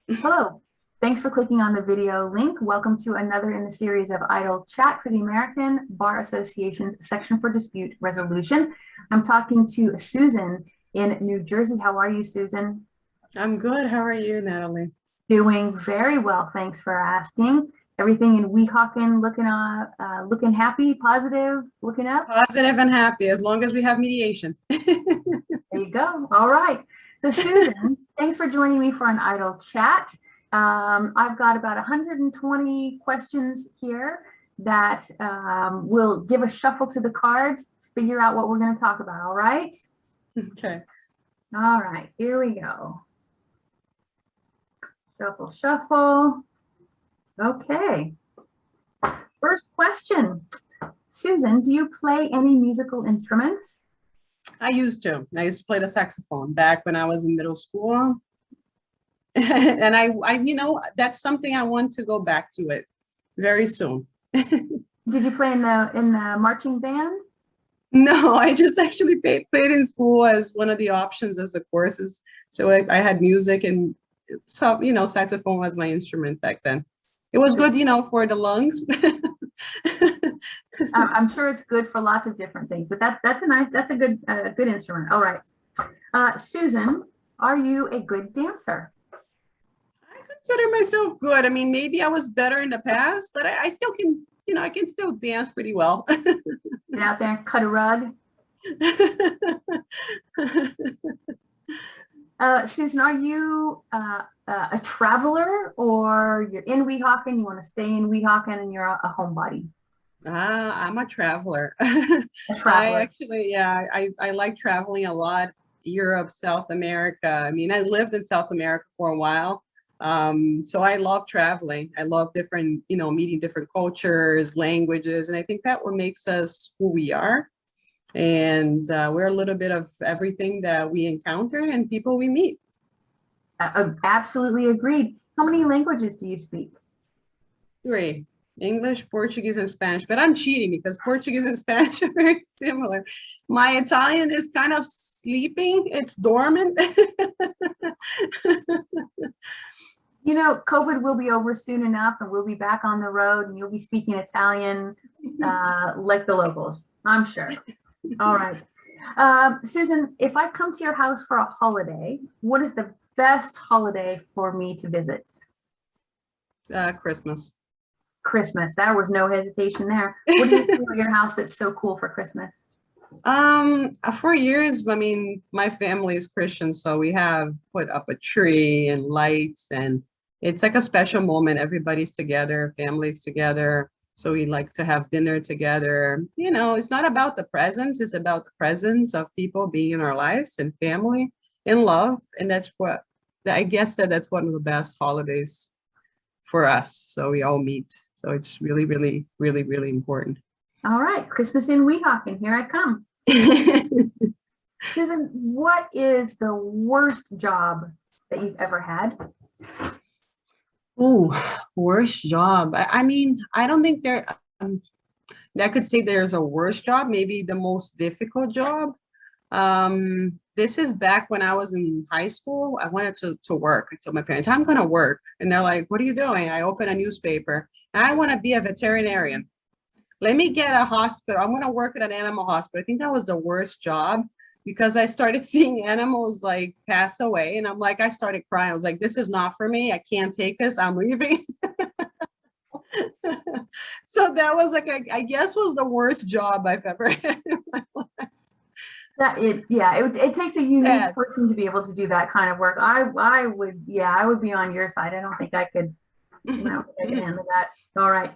Hello. Thanks for clicking on the video link. Welcome to another in the series of Idle Chat for the American Bar Association's Section for Dispute Resolution. I'm talking to Susan in New Jersey. How are you, Susan? I'm good. How are you, Natalie? Doing very well. Thanks for asking. Everything in Weehawken looking happy, positive, looking up. Positive and happy as long as we have mediation. There you go. All right. So, Susan, thanks for joining me for an idle chat. I've got about 120 questions here that will give a shuffle to the cards, figure out what we're going to talk about. All right. Okay. All right. Here we go. Shuffle, shuffle. Okay. First question. Susan, do you play any musical instruments? I used to. I used to play the saxophone back when I was in middle school. And that's something I want to go back to it very soon. Did you play in the marching band? No, I just actually played in school as one of the options as the courses. So I had music and saxophone was my instrument back then. It was good, for the lungs. I'm sure it's good for lots of different things, but that's a good instrument. All right. Susan, are you a good dancer? I consider myself good. I mean, maybe I was better in the past, but I still can, I can still dance pretty well. Get out there and cut a rug. Susan, are you a traveler, or you're in Weehawken, you want to stay in Weehawken, and you're a homebody? I'm a traveler. A traveler. I like traveling a lot. Europe, South America. I mean, I lived in South America for a while. So I love traveling. I love different, meeting different cultures, languages, and I think that what makes us who we are. And we're a little bit of everything that we encounter and people we meet. Absolutely agreed. How many languages do you speak? Three: English, Portuguese, and Spanish. But I'm cheating because Portuguese and Spanish are very similar. My Italian is kind of sleeping. It's dormant. COVID will be over soon enough, and we'll be back on the road, and you'll be speaking Italian like the locals, I'm sure. All right. Susan, if I come to your house for a holiday, what is the best holiday for me to visit? Christmas. Christmas. There was no hesitation there. What do you do at your house that's so cool for Christmas? For years, I mean, my family is Christian, so we have put up a tree and lights, and it's like a special moment. Everybody's together, families together. So we like to have dinner together. It's not about the presents, it's about the presence of people being in our lives and family and love. And I guess that's one of the best holidays for us. So we all meet. So it's really, really, really, really important. All right, Christmas in Weehawken, here I come. Susan, what is the worst job that you've ever had? Oh, worst job. I mean, I don't think I could say there's a worse job, maybe the most difficult job. This is back when I was in high school. I wanted to work. I told my parents, I'm going to work. And they're like, what are you doing? I open a newspaper. I want to be a veterinarian. Let me get a hospital. I'm going to work at an animal hospital. I think that was the worst job because I started seeing animals like pass away. And I started crying. I was like, this is not for me. I can't take this. I'm leaving. So that was I guess was the worst job I've ever had in my life. It takes a unique Sad. person to be able to do that kind of work. I would be on your side. I don't think I could, I could handle that. All right.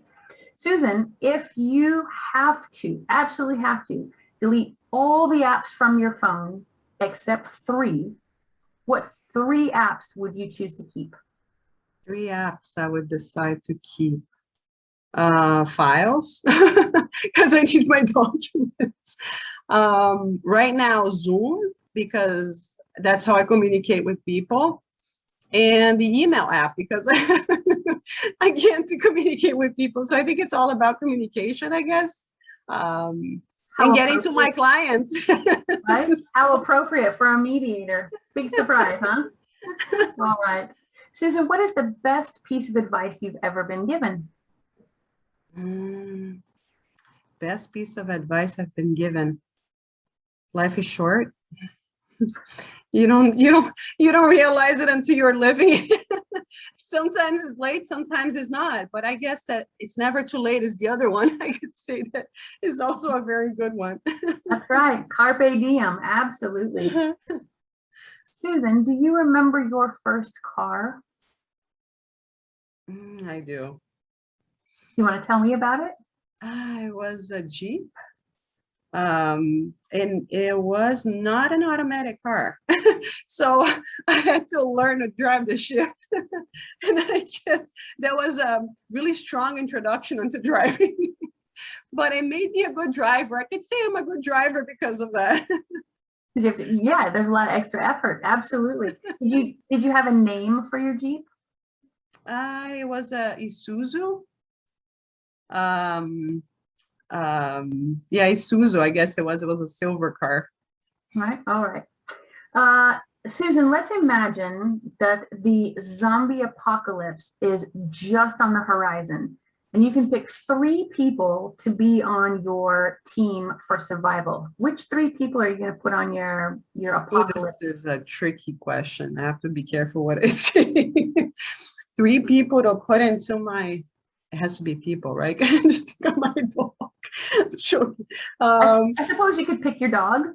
Susan, if you absolutely have to, delete all the apps from your phone except three, what three apps would you choose to keep? Three apps I would decide to keep. Files because I need my documents. Right now, Zoom, because that's how I communicate with people, and the email app because I can't communicate with people. So I think it's all about communication, I guess, and getting to my clients. Right? How appropriate for a mediator. Big surprise, huh? All right. Susan, what is the best piece of advice you've ever been given? Mm, best piece of advice I've been given. Life is short. You don't realize it until you're living it. Sometimes it's late, sometimes it's not. But I guess that it's never too late is the other one. I could say that is also a very good one. That's right. Carpe diem. Absolutely. Susan, do you remember your first car? I do. You want to tell me about it? I was a Jeep. And it was not an automatic car. So I had to learn to drive the shift. And I guess that was a really strong introduction into driving. But it made me a good driver. I could say I'm a good driver because of that. Yeah, there's a lot of extra effort. Absolutely. Did you have a name for your Jeep? It was a Isuzu. Um, yeah, Isuzu, I guess it was a silver car. Right. All right. Susan, let's imagine that the zombie apocalypse is just on the horizon, and you can pick 3 people to be on your team for survival. Which 3 people are you going to put on your Oh, this apocalypse? is a tricky question. I have to be careful what I say. 3 people to put into my, it has to be people, right? I can just think of my dog. Sure. I suppose you could pick your dog.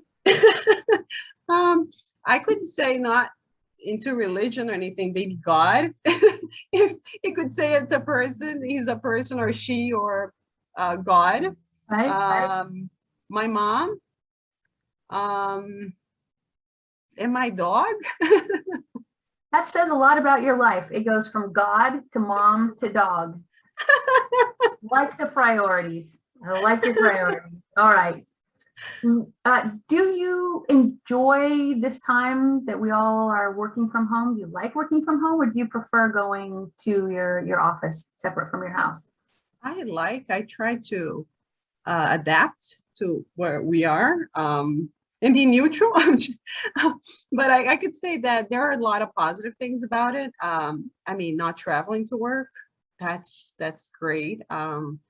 Um, I could say not into religion or anything, maybe God. If you could say it's a person, he's a person or she or God. Right. My mom, um, and my dog. That says a lot about your life. It goes from God to mom to dog. Like the priorities. I like your priorities. All right. Do you enjoy this time that we all are working from home? Do you like working from home, or do you prefer going to your office separate from your house? I try to adapt to where we are, and be neutral. But I could say that there are a lot of positive things about it. I mean, not traveling to work, that's great.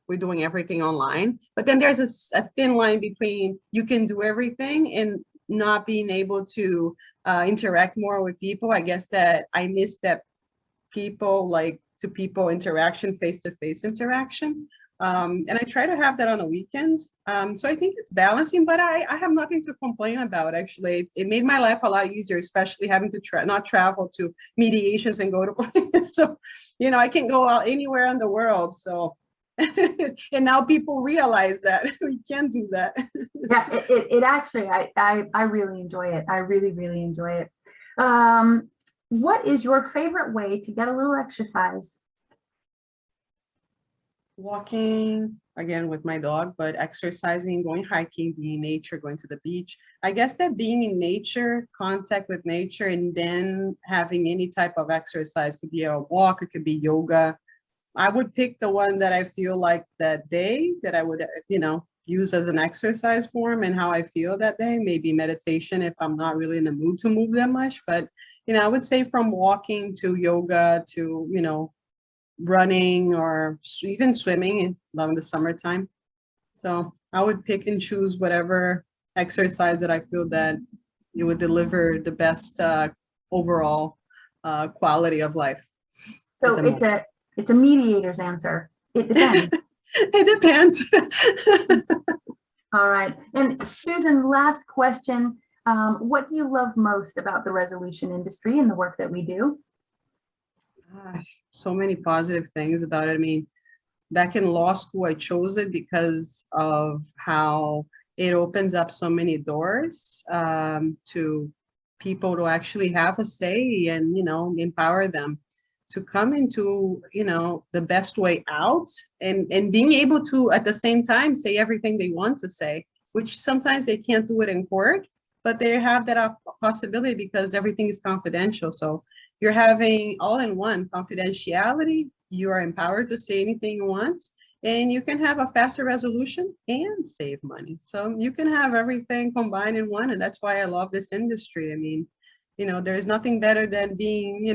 We're doing everything online, but then there's a thin line between you can do everything and not being able to interact more with people. I guess that I miss that people like to people interaction, face-to-face interaction. And I try to have that on the weekends. So I think it's balancing, but I have nothing to complain about, actually. It made my life a lot easier, especially having to not travel to mediations and go to places. So, I can go out anywhere in the world. So, and now people realize that we can do that. Yeah, it actually, I really enjoy it. I really, really enjoy it. What is your favorite way to get a little exercise? Walking again with my dog, but exercising, going hiking, being in nature, going to the beach. I guess that being in nature, contact with nature, and then having any type of exercise, could be a walk, it could be yoga. I would pick the one that I feel like that day that I would, use as an exercise form and how I feel that day. Maybe meditation if I'm not really in the mood to move that much. But, I would say from walking to yoga to, running or even swimming in the summertime. So I would pick and choose whatever exercise that I feel that it would deliver the best overall quality of life. So it's a mediator's answer. It depends. It depends. All right. And Susan, last question. What do you love most about the resolution industry and the work that we do? So many positive things about it. I mean, back in law school, I chose it because of how it opens up so many doors to people to actually have a say and, empower them to come into, the best way out and being able to, at the same time, say everything they want to say, which sometimes they can't do it in court, but they have that possibility because everything is confidential. So you're having all in one confidentiality. You are empowered to say anything you want, and you can have a faster resolution and save money. So you can have everything combined in one. And that's why I love this industry. I mean, there's nothing better than being,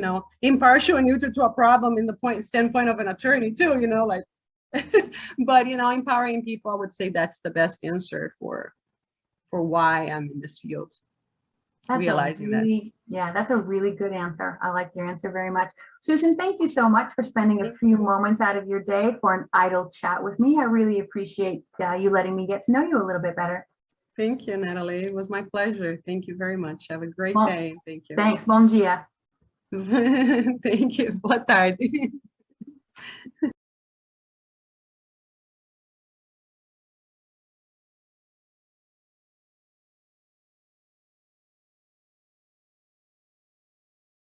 impartial and neutral to a problem in the standpoint of an attorney too, like, but, empowering people, I would say that's the best answer for why I'm in this field. Realizing that. Yeah, that's a really good answer. I like your answer very much. Susan, thank you so much for spending a few moments out of your day for an idle chat with me. I really appreciate you letting me get to know you a little bit better. Thank you, Natalie. It was my pleasure. Thank you very much. Have a great day. Thank you. Thanks. Bom dia. Thank you. Boa tarde.